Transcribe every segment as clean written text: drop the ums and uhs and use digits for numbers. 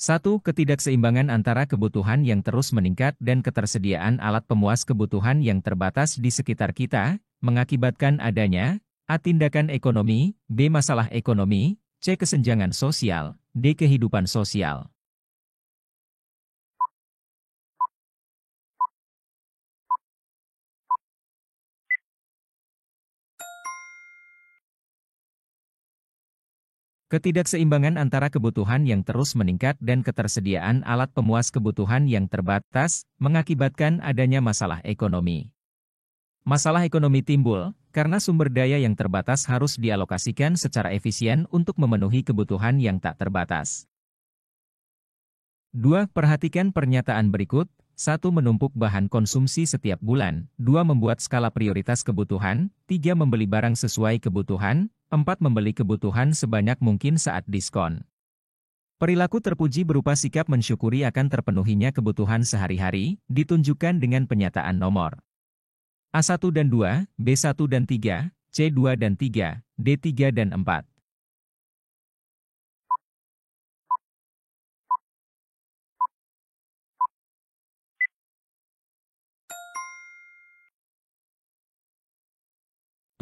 1. Ketidakseimbangan antara kebutuhan yang terus meningkat dan ketersediaan alat pemuas kebutuhan yang terbatas di sekitar kita, mengakibatkan adanya A. Tindakan ekonomi, B. Masalah ekonomi, C. Kesenjangan sosial, D. Kehidupan sosial. Ketidakseimbangan antara kebutuhan yang terus meningkat dan ketersediaan alat pemuas kebutuhan yang terbatas, mengakibatkan adanya masalah ekonomi. Masalah ekonomi timbul karena sumber daya yang terbatas harus dialokasikan secara efisien untuk memenuhi kebutuhan yang tak terbatas. 2. Perhatikan pernyataan berikut. 1. Menumpuk bahan konsumsi setiap bulan. 2. Membuat skala prioritas kebutuhan. 3. Membeli barang sesuai kebutuhan. 4. Membeli kebutuhan sebanyak mungkin saat diskon. Perilaku terpuji berupa sikap mensyukuri akan terpenuhinya kebutuhan sehari-hari, ditunjukkan dengan penyataan nomor A1 dan 2, B1 dan 3, C2 dan 3, D3 dan 4.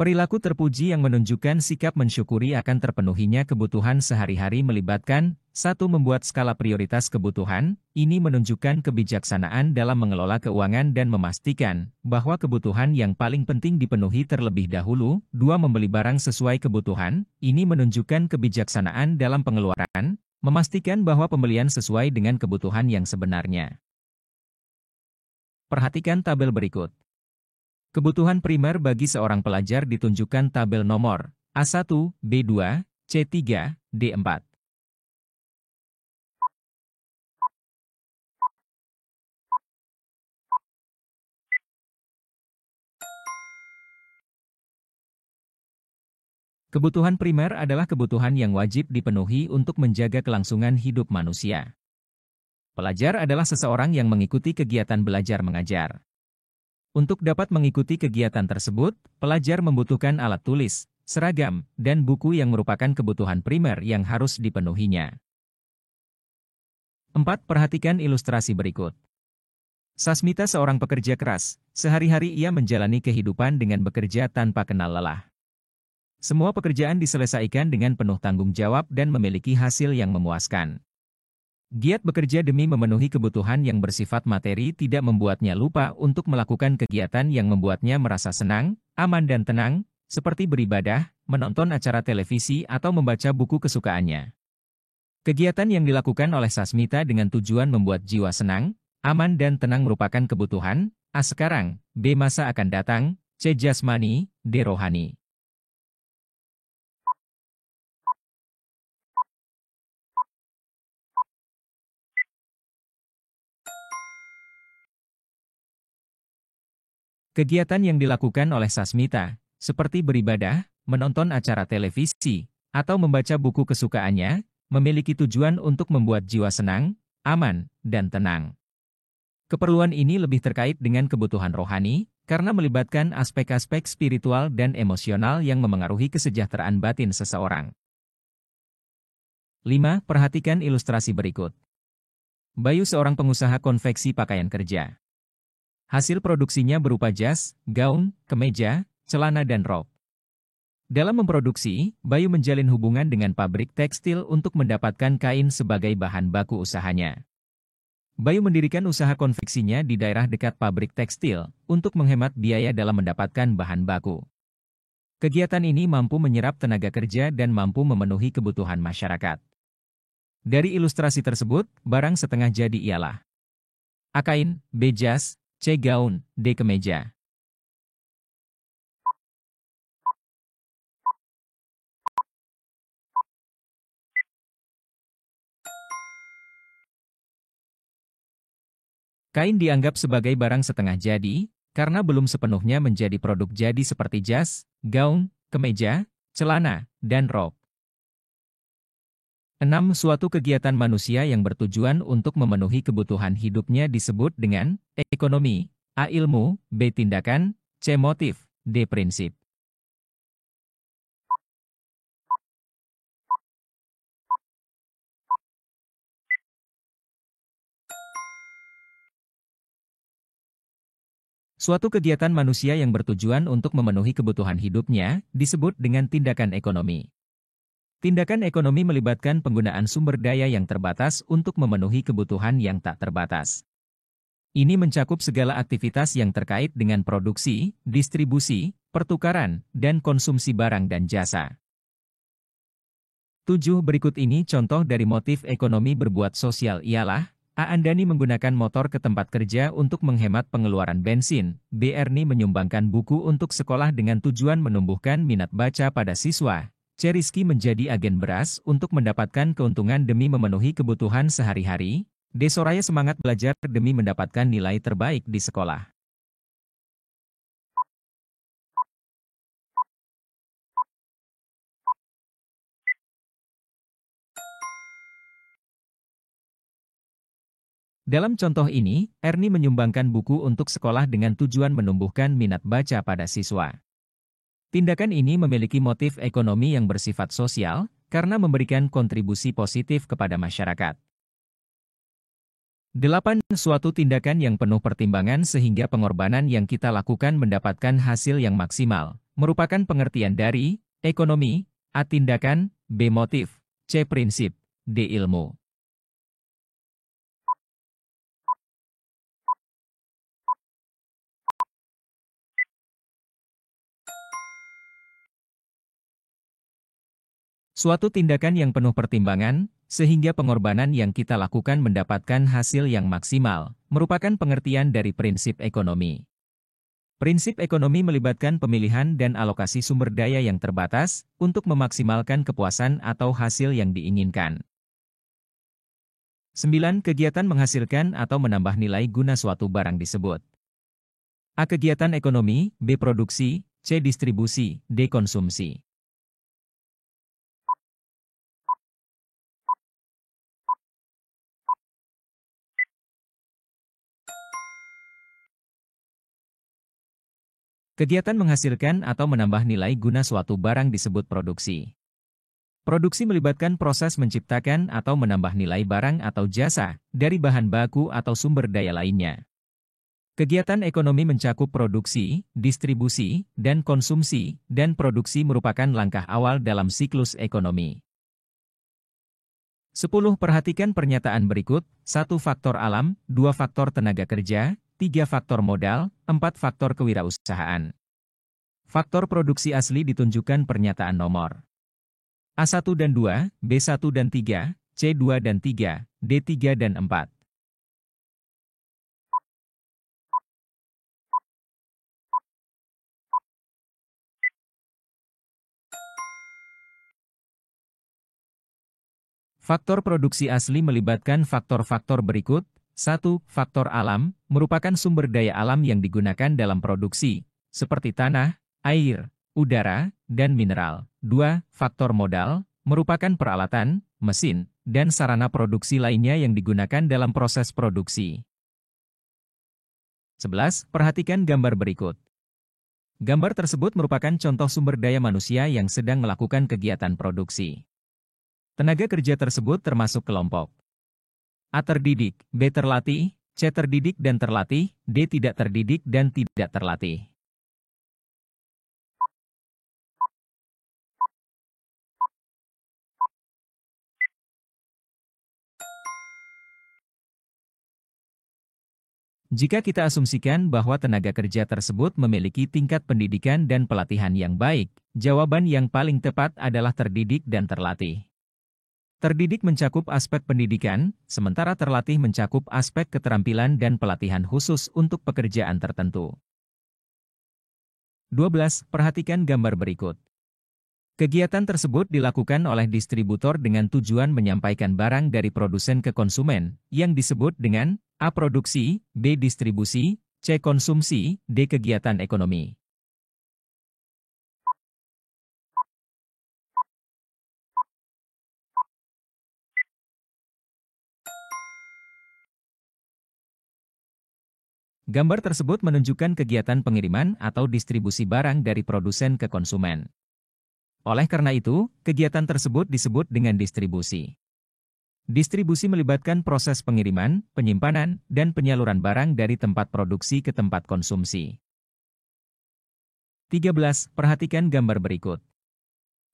Perilaku terpuji yang menunjukkan sikap mensyukuri akan terpenuhinya kebutuhan sehari-hari melibatkan 1. Membuat skala prioritas kebutuhan. Ini menunjukkan kebijaksanaan dalam mengelola keuangan dan memastikan bahwa kebutuhan yang paling penting dipenuhi terlebih dahulu. 2. Membeli barang sesuai kebutuhan. Ini menunjukkan kebijaksanaan dalam pengeluaran, memastikan bahwa pembelian sesuai dengan kebutuhan yang sebenarnya. Perhatikan tabel berikut. Kebutuhan primer bagi seorang pelajar ditunjukkan tabel nomor A1, B2, C3, D4. Kebutuhan primer adalah kebutuhan yang wajib dipenuhi untuk menjaga kelangsungan hidup manusia. Pelajar adalah seseorang yang mengikuti kegiatan belajar mengajar. Untuk dapat mengikuti kegiatan tersebut, pelajar membutuhkan alat tulis, seragam, dan buku yang merupakan kebutuhan primer yang harus dipenuhinya. 4. Perhatikan ilustrasi berikut. Sasmita seorang pekerja keras, sehari-hari ia menjalani kehidupan dengan bekerja tanpa kenal lelah. Semua pekerjaan diselesaikan dengan penuh tanggung jawab dan memiliki hasil yang memuaskan. Giat bekerja demi memenuhi kebutuhan yang bersifat materi tidak membuatnya lupa untuk melakukan kegiatan yang membuatnya merasa senang, aman dan tenang, seperti beribadah, menonton acara televisi atau membaca buku kesukaannya. Kegiatan yang dilakukan oleh Sasmita dengan tujuan membuat jiwa senang, aman dan tenang merupakan kebutuhan A. Sekarang, B. Masa akan datang, C. Jasmani, D. Rohani. Kegiatan yang dilakukan oleh Sasmita, seperti beribadah, menonton acara televisi, atau membaca buku kesukaannya, memiliki tujuan untuk membuat jiwa senang, aman, dan tenang. Keperluan ini lebih terkait dengan kebutuhan rohani, karena melibatkan aspek-aspek spiritual dan emosional yang memengaruhi kesejahteraan batin seseorang. 5. Perhatikan ilustrasi berikut. Bayu seorang pengusaha konveksi pakaian kerja. Hasil produksinya berupa jas, gaun, kemeja, celana dan rok. Dalam memproduksi, Bayu menjalin hubungan dengan pabrik tekstil untuk mendapatkan kain sebagai bahan baku usahanya. Bayu mendirikan usaha konveksinya di daerah dekat pabrik tekstil untuk menghemat biaya dalam mendapatkan bahan baku. Kegiatan ini mampu menyerap tenaga kerja dan mampu memenuhi kebutuhan masyarakat. Dari ilustrasi tersebut, barang setengah jadi ialah A. Kain, B. Jas, C. Gaun, D. Kemeja. Kain dianggap sebagai barang setengah jadi, karena belum sepenuhnya menjadi produk jadi seperti jas, gaun, kemeja, celana, dan rok. 6. Suatu kegiatan manusia yang bertujuan untuk memenuhi kebutuhan hidupnya disebut dengan ekonomi, A. Ilmu, B. Tindakan, C. Motif, D. Prinsip. Suatu kegiatan manusia yang bertujuan untuk memenuhi kebutuhan hidupnya disebut dengan tindakan ekonomi. Tindakan ekonomi melibatkan penggunaan sumber daya yang terbatas untuk memenuhi kebutuhan yang tak terbatas. Ini mencakup segala aktivitas yang terkait dengan produksi, distribusi, pertukaran, dan konsumsi barang dan jasa. 7. Berikut ini contoh dari motif ekonomi berbuat sosial ialah: A. Andani menggunakan motor ke tempat kerja untuk menghemat pengeluaran bensin. B. Erni menyumbangkan buku untuk sekolah dengan tujuan menumbuhkan minat baca pada siswa. C. Rizky menjadi agen beras untuk mendapatkan keuntungan demi memenuhi kebutuhan sehari-hari. D. Soraya semangat belajar demi mendapatkan nilai terbaik di sekolah. Dalam contoh ini, Erni menyumbangkan buku untuk sekolah dengan tujuan menumbuhkan minat baca pada siswa. Tindakan ini memiliki motif ekonomi yang bersifat sosial, karena memberikan kontribusi positif kepada masyarakat. 8. Suatu tindakan yang penuh pertimbangan sehingga pengorbanan yang kita lakukan mendapatkan hasil yang maksimal, merupakan pengertian dari ekonomi. A. Tindakan, B. Motif, C. Prinsip, D. Ilmu. Suatu tindakan yang penuh pertimbangan, sehingga pengorbanan yang kita lakukan mendapatkan hasil yang maksimal, merupakan pengertian dari prinsip ekonomi. Prinsip ekonomi melibatkan pemilihan dan alokasi sumber daya yang terbatas, untuk memaksimalkan kepuasan atau hasil yang diinginkan. 9. Kegiatan menghasilkan atau menambah nilai guna suatu barang disebut: A. Kegiatan ekonomi, B. Produksi, C. Distribusi, D. Konsumsi. Kegiatan menghasilkan atau menambah nilai guna suatu barang disebut produksi. Produksi melibatkan proses menciptakan atau menambah nilai barang atau jasa dari bahan baku atau sumber daya lainnya. Kegiatan ekonomi mencakup produksi, distribusi, dan konsumsi, dan produksi merupakan langkah awal dalam siklus ekonomi. 10. Perhatikan pernyataan berikut: 1. Faktor alam, 2. Faktor tenaga kerja, 3. Faktor modal, 4. Faktor kewirausahaan. Faktor produksi asli ditunjukkan pernyataan nomor A1 dan 2, B1 dan 3, C2 dan 3, D3 dan 4. Faktor produksi asli melibatkan faktor-faktor berikut. 1. Faktor alam, merupakan sumber daya alam yang digunakan dalam produksi, seperti tanah, air, udara, dan mineral. 2. Faktor modal, merupakan peralatan, mesin, dan sarana produksi lainnya yang digunakan dalam proses produksi. 11. Perhatikan gambar berikut. Gambar tersebut merupakan contoh sumber daya manusia yang sedang melakukan kegiatan produksi. Tenaga kerja tersebut termasuk kelompok A. Terdidik, B. Terlatih, C. Terdidik dan terlatih, D. Tidak terdidik dan tidak terlatih. Jika kita asumsikan bahwa tenaga kerja tersebut memiliki tingkat pendidikan dan pelatihan yang baik, jawaban yang paling tepat adalah terdidik dan terlatih. Terdidik mencakup aspek pendidikan, sementara terlatih mencakup aspek keterampilan dan pelatihan khusus untuk pekerjaan tertentu. 12. Perhatikan gambar berikut. Kegiatan tersebut dilakukan oleh distributor dengan tujuan menyampaikan barang dari produsen ke konsumen, yang disebut dengan A. Produksi, B. Distribusi, C. Konsumsi, D. Kegiatan ekonomi. Gambar tersebut menunjukkan kegiatan pengiriman atau distribusi barang dari produsen ke konsumen. Oleh karena itu, kegiatan tersebut disebut dengan distribusi. Distribusi melibatkan proses pengiriman, penyimpanan, dan penyaluran barang dari tempat produksi ke tempat konsumsi. 13. Perhatikan gambar berikut.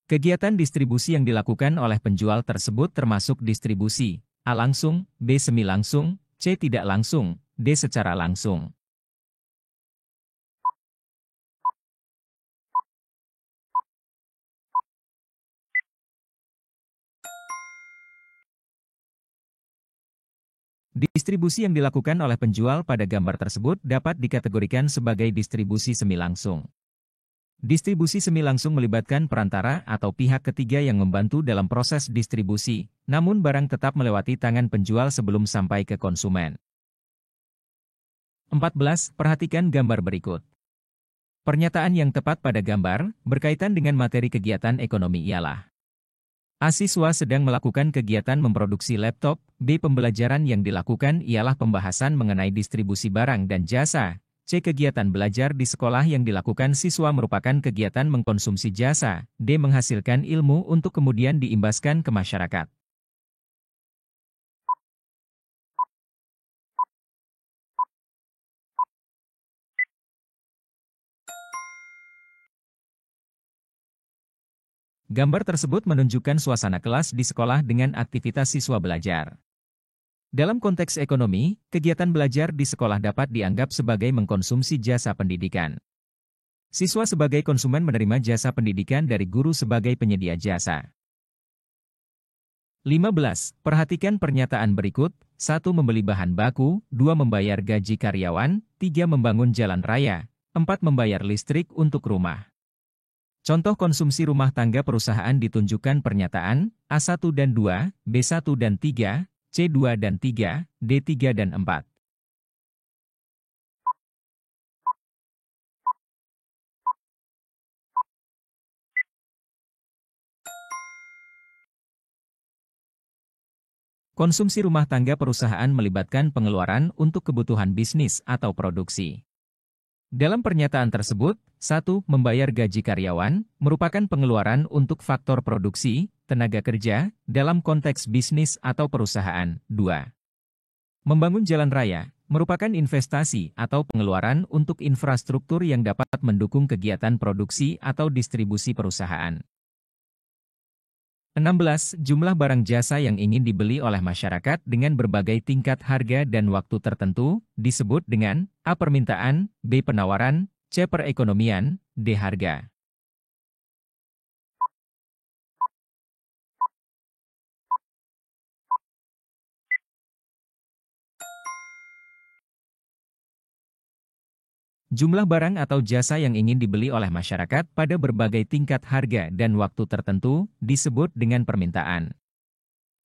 Kegiatan distribusi yang dilakukan oleh penjual tersebut termasuk distribusi A langsung, B semi langsung, C tidak langsung, D secara langsung. Distribusi yang dilakukan oleh penjual pada gambar tersebut dapat dikategorikan sebagai distribusi semi langsung. Distribusi semi langsung melibatkan perantara atau pihak ketiga yang membantu dalam proses distribusi, namun barang tetap melewati tangan penjual sebelum sampai ke konsumen. 14. Perhatikan gambar berikut. Pernyataan yang tepat pada gambar berkaitan dengan materi kegiatan ekonomi ialah A. Siswa sedang melakukan kegiatan memproduksi laptop. B. Pembelajaran yang dilakukan ialah pembahasan mengenai distribusi barang dan jasa. C. Kegiatan belajar di sekolah yang dilakukan siswa merupakan kegiatan mengkonsumsi jasa. D. Menghasilkan ilmu untuk kemudian diimbaskan ke masyarakat. Gambar tersebut menunjukkan suasana kelas di sekolah dengan aktivitas siswa belajar. Dalam konteks ekonomi, kegiatan belajar di sekolah dapat dianggap sebagai mengkonsumsi jasa pendidikan. Siswa sebagai konsumen menerima jasa pendidikan dari guru sebagai penyedia jasa. 15. Perhatikan pernyataan berikut. 1. Membeli bahan baku. 2. Membayar gaji karyawan. 3. Membangun jalan raya. 4. Membayar listrik untuk rumah. Contoh konsumsi rumah tangga perusahaan ditunjukkan pernyataan A1 dan 2, B1 dan 3, C2 dan 3, D3 dan 4. Konsumsi rumah tangga perusahaan melibatkan pengeluaran untuk kebutuhan bisnis atau produksi. Dalam pernyataan tersebut, 1. Membayar gaji karyawan, merupakan pengeluaran untuk faktor produksi, tenaga kerja, dalam konteks bisnis atau perusahaan. 2. Membangun jalan raya, merupakan investasi atau pengeluaran untuk infrastruktur yang dapat mendukung kegiatan produksi atau distribusi perusahaan. 16. Jumlah barang jasa yang ingin dibeli oleh masyarakat dengan berbagai tingkat harga dan waktu tertentu, disebut dengan A. Permintaan, B. Penawaran, C. Perekonomian, D. Harga. Jumlah barang atau jasa yang ingin dibeli oleh masyarakat pada berbagai tingkat harga dan waktu tertentu disebut dengan permintaan.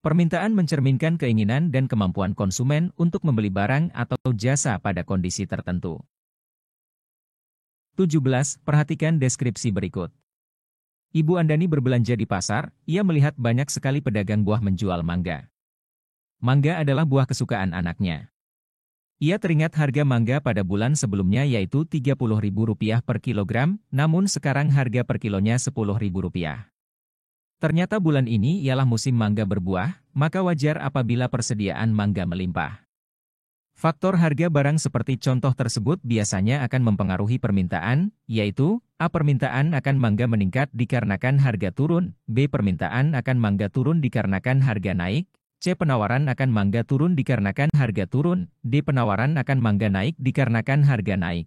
Permintaan mencerminkan keinginan dan kemampuan konsumen untuk membeli barang atau jasa pada kondisi tertentu. 17. Perhatikan deskripsi berikut. Ibu Andani berbelanja di pasar, ia melihat banyak sekali pedagang buah menjual mangga. Mangga adalah buah kesukaan anaknya. Ia teringat harga mangga pada bulan sebelumnya yaitu Rp30.000 per kilogram, namun sekarang harga per kilonya Rp10.000. Ternyata bulan ini ialah musim mangga berbuah, maka wajar apabila persediaan mangga melimpah. Faktor harga barang seperti contoh tersebut biasanya akan mempengaruhi permintaan, yaitu A. Permintaan akan mangga meningkat dikarenakan harga turun, B. Permintaan akan mangga turun dikarenakan harga naik, C. Penawaran akan mangga turun dikarenakan harga turun, D. Penawaran akan mangga naik dikarenakan harga naik.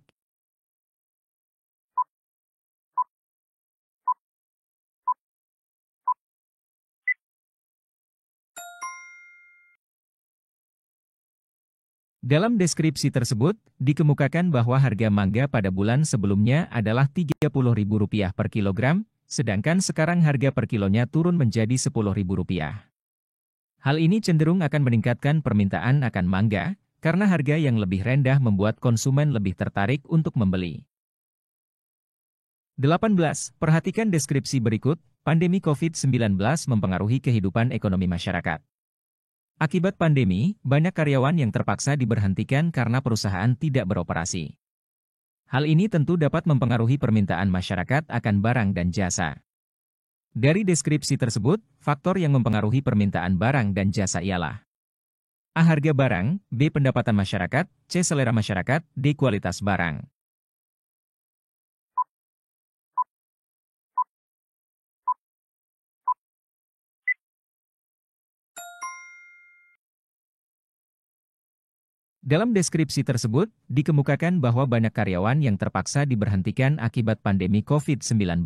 Dalam deskripsi tersebut, dikemukakan bahwa harga mangga pada bulan sebelumnya adalah Rp30.000 per kilogram, sedangkan sekarang harga per kilonya turun menjadi Rp10.000. Hal ini cenderung akan meningkatkan permintaan akan mangga, karena harga yang lebih rendah membuat konsumen lebih tertarik untuk membeli. 18. Perhatikan deskripsi berikut. Pandemi COVID-19 mempengaruhi kehidupan ekonomi masyarakat. Akibat pandemi, banyak karyawan yang terpaksa diberhentikan karena perusahaan tidak beroperasi. Hal ini tentu dapat mempengaruhi permintaan masyarakat akan barang dan jasa. Dari deskripsi tersebut, faktor yang mempengaruhi permintaan barang dan jasa ialah A. Harga barang, B. Pendapatan masyarakat, C. Selera masyarakat, D. Kualitas barang. Dalam deskripsi tersebut, dikemukakan bahwa banyak karyawan yang terpaksa diberhentikan akibat pandemi COVID-19.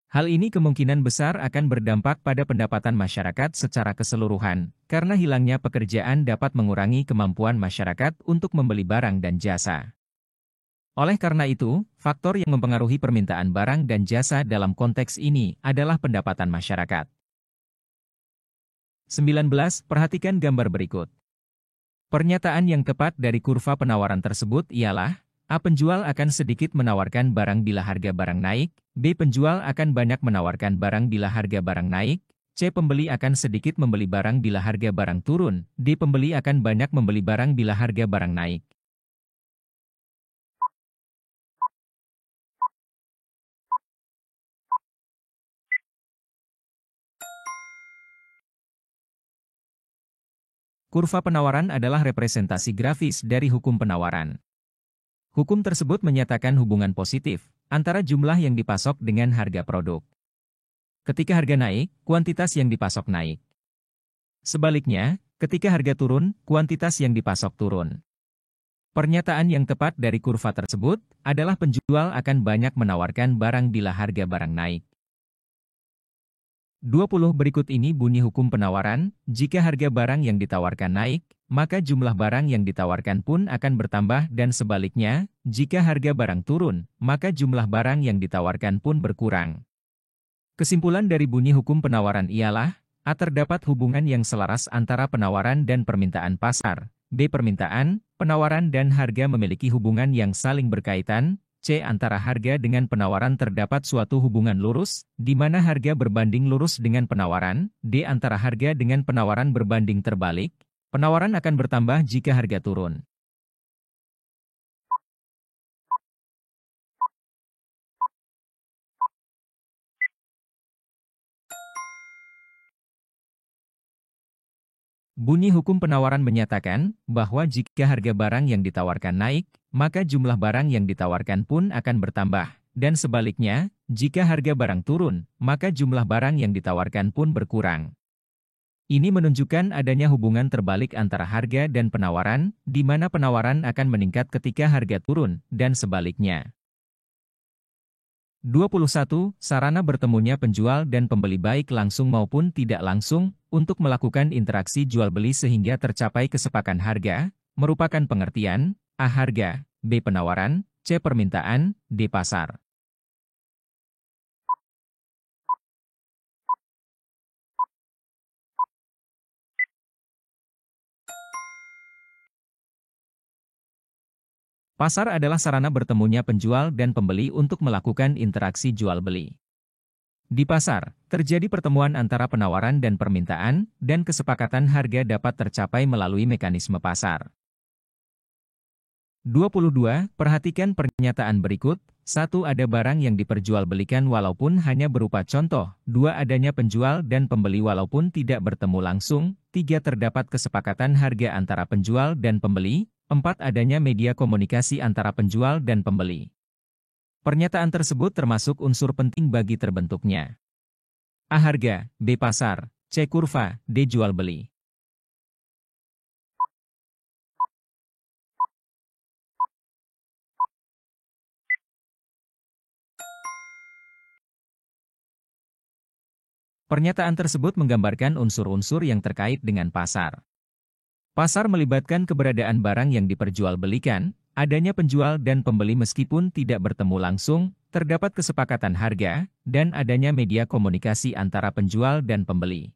Hal ini kemungkinan besar akan berdampak pada pendapatan masyarakat secara keseluruhan, karena hilangnya pekerjaan dapat mengurangi kemampuan masyarakat untuk membeli barang dan jasa. Oleh karena itu, faktor yang mempengaruhi permintaan barang dan jasa dalam konteks ini adalah pendapatan masyarakat. 19. Perhatikan gambar berikut. Pernyataan yang tepat dari kurva penawaran tersebut ialah A. Penjual akan sedikit menawarkan barang bila harga barang naik, B. Penjual akan banyak menawarkan barang bila harga barang naik, C. Pembeli akan sedikit membeli barang bila harga barang turun, D. Pembeli akan banyak membeli barang bila harga barang naik. Kurva penawaran adalah representasi grafis dari hukum penawaran. Hukum tersebut menyatakan hubungan positif antara jumlah yang dipasok dengan harga produk. Ketika harga naik, kuantitas yang dipasok naik. Sebaliknya, ketika harga turun, kuantitas yang dipasok turun. Pernyataan yang tepat dari kurva tersebut adalah penjual akan banyak menawarkan barang bila harga barang naik. 20 berikut ini bunyi hukum penawaran, jika harga barang yang ditawarkan naik, maka jumlah barang yang ditawarkan pun akan bertambah dan sebaliknya, jika harga barang turun, maka jumlah barang yang ditawarkan pun berkurang. Kesimpulan dari bunyi hukum penawaran ialah, A. Terdapat hubungan yang selaras antara penawaran dan permintaan pasar, B. Permintaan, penawaran dan harga memiliki hubungan yang saling berkaitan, C. Antara harga dengan penawaran terdapat suatu hubungan lurus, di mana harga berbanding lurus dengan penawaran, D. Antara harga dengan penawaran berbanding terbalik, penawaran akan bertambah jika harga turun. Bunyi hukum penawaran menyatakan bahwa jika harga barang yang ditawarkan naik, maka jumlah barang yang ditawarkan pun akan bertambah, dan sebaliknya, jika harga barang turun, maka jumlah barang yang ditawarkan pun berkurang. Ini menunjukkan adanya hubungan terbalik antara harga dan penawaran, di mana penawaran akan meningkat ketika harga turun, dan sebaliknya. 21. Sarana bertemunya penjual dan pembeli baik langsung maupun tidak langsung, untuk melakukan interaksi jual-beli sehingga tercapai kesepakatan harga, merupakan pengertian, A. Harga, B. Penawaran, C. Permintaan, D. Pasar. Pasar adalah sarana bertemunya penjual dan pembeli untuk melakukan interaksi jual-beli. Di pasar, terjadi pertemuan antara penawaran dan permintaan, dan kesepakatan harga dapat tercapai melalui mekanisme pasar. 22. Perhatikan pernyataan berikut. 1. Ada barang yang diperjualbelikan walaupun hanya berupa contoh. 2. Adanya penjual dan pembeli walaupun tidak bertemu langsung. 3. Terdapat kesepakatan harga antara penjual dan pembeli. 4. Adanya media komunikasi antara penjual dan pembeli. Pernyataan tersebut termasuk unsur penting bagi terbentuknya A. Harga, B. Pasar, C. Kurva, D. Jual-beli. Pernyataan tersebut menggambarkan unsur-unsur yang terkait dengan pasar. Pasar melibatkan keberadaan barang yang diperjualbelikan, adanya penjual dan pembeli meskipun tidak bertemu langsung, terdapat kesepakatan harga, dan adanya media komunikasi antara penjual dan pembeli.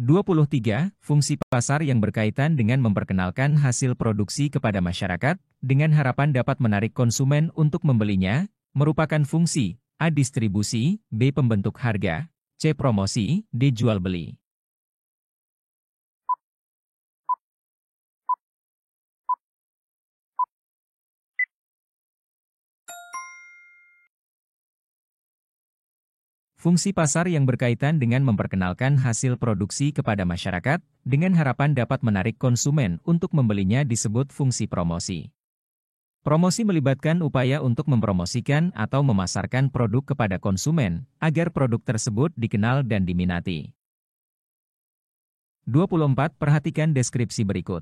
23. Fungsi pasar yang berkaitan dengan memperkenalkan hasil produksi kepada masyarakat, dengan harapan dapat menarik konsumen untuk membelinya, merupakan fungsi A. Distribusi, B. Pembentuk harga, C. Promosi, D. Jual beli. Fungsi pasar yang berkaitan dengan memperkenalkan hasil produksi kepada masyarakat, dengan harapan dapat menarik konsumen untuk membelinya disebut fungsi promosi. Promosi melibatkan upaya untuk mempromosikan atau memasarkan produk kepada konsumen, agar produk tersebut dikenal dan diminati. 24. Perhatikan deskripsi berikut.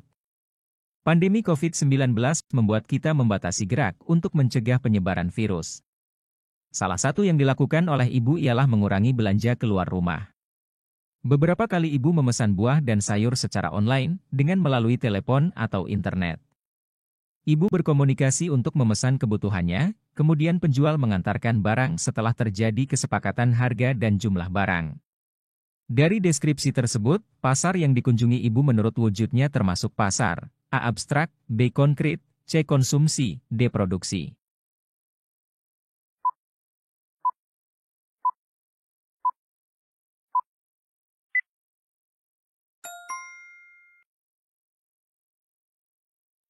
Pandemi COVID-19 membuat kita membatasi gerak untuk mencegah penyebaran virus. Salah satu yang dilakukan oleh ibu ialah mengurangi belanja keluar rumah. Beberapa kali ibu memesan buah dan sayur secara online dengan melalui telepon atau internet. Ibu berkomunikasi untuk memesan kebutuhannya, kemudian penjual mengantarkan barang setelah terjadi kesepakatan harga dan jumlah barang. Dari deskripsi tersebut, pasar yang dikunjungi ibu menurut wujudnya termasuk pasar A. Abstrak, B. Konkret, C. Konsumsi, D. Produksi.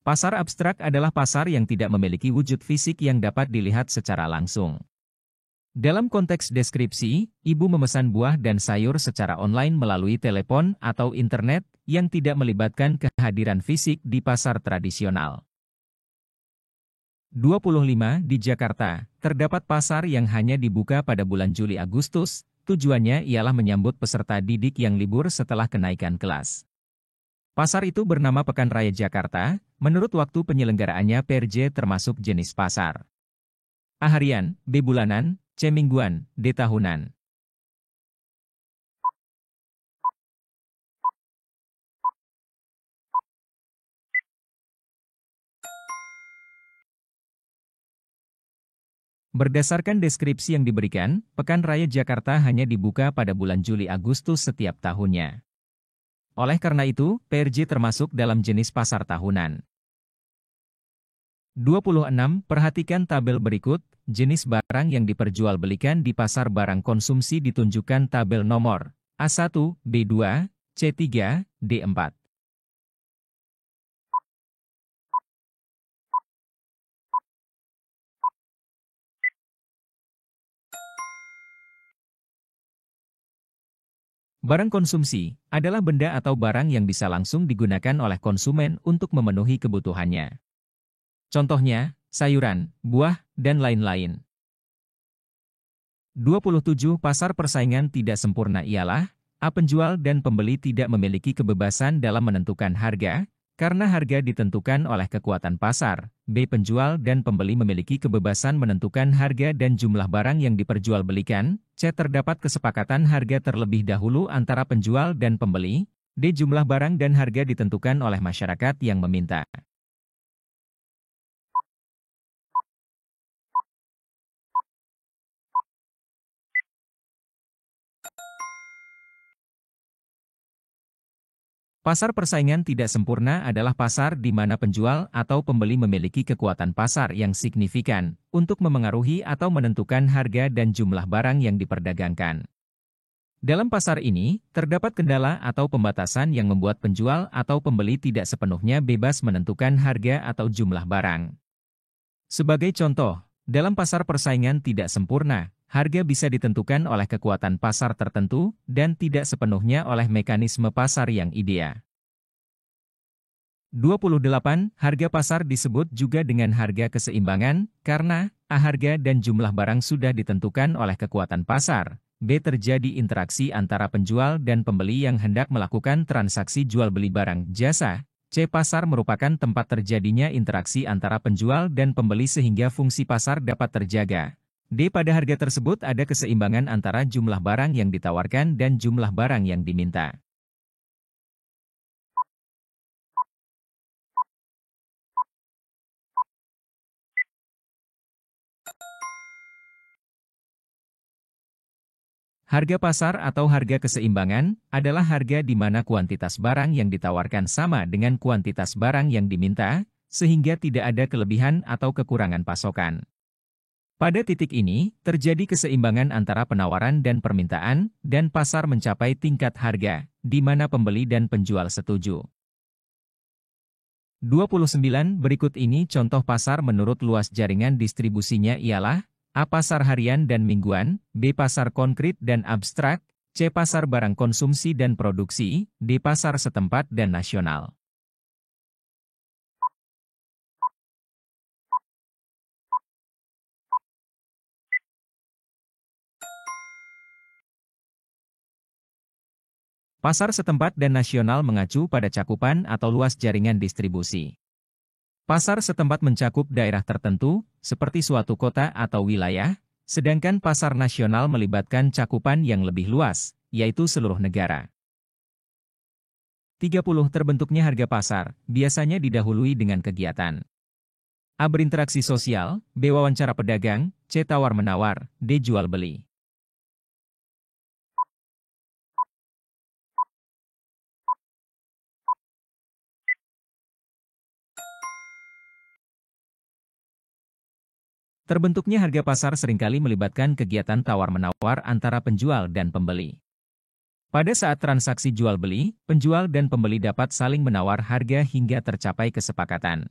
Pasar abstrak adalah pasar yang tidak memiliki wujud fisik yang dapat dilihat secara langsung. Dalam konteks deskripsi, ibu memesan buah dan sayur secara online melalui telepon atau internet yang tidak melibatkan kehadiran fisik di pasar tradisional. 25. Di Jakarta, terdapat pasar yang hanya dibuka pada bulan Juli-Agustus, tujuannya ialah menyambut peserta didik yang libur setelah kenaikan kelas. Pasar itu bernama Pekan Raya Jakarta, menurut waktu penyelenggaraannya PRJ termasuk jenis pasar A. Harian, B. Bulanan, C. Mingguan, D. Tahunan. Berdasarkan deskripsi yang diberikan, Pekan Raya Jakarta hanya dibuka pada bulan Juli-Agustus setiap tahunnya. Oleh karena itu, PRJ termasuk dalam jenis pasar tahunan. 26. Perhatikan tabel berikut, jenis barang yang diperjualbelikan di pasar barang konsumsi ditunjukkan tabel nomor A1, B2, C3, D4. Barang konsumsi adalah benda atau barang yang bisa langsung digunakan oleh konsumen untuk memenuhi kebutuhannya. Contohnya, sayuran, buah, dan lain-lain. 27. Pasar persaingan tidak sempurna ialah A. Penjual dan pembeli tidak memiliki kebebasan dalam menentukan harga, karena harga ditentukan oleh kekuatan pasar. B. Penjual dan pembeli memiliki kebebasan menentukan harga dan jumlah barang yang diperjualbelikan. C. Terdapat kesepakatan harga terlebih dahulu antara penjual dan pembeli. D. Jumlah barang dan harga ditentukan oleh masyarakat yang meminta. Pasar persaingan tidak sempurna adalah pasar di mana penjual atau pembeli memiliki kekuatan pasar yang signifikan untuk memengaruhi atau menentukan harga dan jumlah barang yang diperdagangkan. Dalam pasar ini, terdapat kendala atau pembatasan yang membuat penjual atau pembeli tidak sepenuhnya bebas menentukan harga atau jumlah barang. Sebagai contoh, dalam pasar persaingan tidak sempurna, harga bisa ditentukan oleh kekuatan pasar tertentu dan tidak sepenuhnya oleh mekanisme pasar yang ideal. 28. Harga pasar disebut juga dengan harga keseimbangan, karena A. Harga dan jumlah barang sudah ditentukan oleh kekuatan pasar. B. Terjadi interaksi antara penjual dan pembeli yang hendak melakukan transaksi jual-beli barang jasa. C. Pasar merupakan tempat terjadinya interaksi antara penjual dan pembeli sehingga fungsi pasar dapat terjaga. D. Pada harga tersebut ada keseimbangan antara jumlah barang yang ditawarkan dan jumlah barang yang diminta. Harga pasar atau harga keseimbangan adalah harga di mana kuantitas barang yang ditawarkan sama dengan kuantitas barang yang diminta, sehingga tidak ada kelebihan atau kekurangan pasokan. Pada titik ini, terjadi keseimbangan antara penawaran dan permintaan, dan pasar mencapai tingkat harga, di mana pembeli dan penjual setuju. 29. Berikut ini contoh pasar menurut luas jaringan distribusinya ialah A. Pasar harian dan mingguan, B. Pasar konkret dan abstrak, C. Pasar barang konsumsi dan produksi, D. Pasar setempat dan nasional. Pasar setempat dan nasional mengacu pada cakupan atau luas jaringan distribusi. Pasar setempat mencakup daerah tertentu, seperti suatu kota atau wilayah, sedangkan pasar nasional melibatkan cakupan yang lebih luas, yaitu seluruh negara. 30. Terbentuknya harga pasar, biasanya didahului dengan kegiatan A. Berinteraksi sosial, B. Wawancara pedagang, C. Tawar-menawar, D. Jual-beli. Terbentuknya harga pasar seringkali melibatkan kegiatan tawar-menawar antara penjual dan pembeli. Pada saat transaksi jual-beli, penjual dan pembeli dapat saling menawar harga hingga tercapai kesepakatan.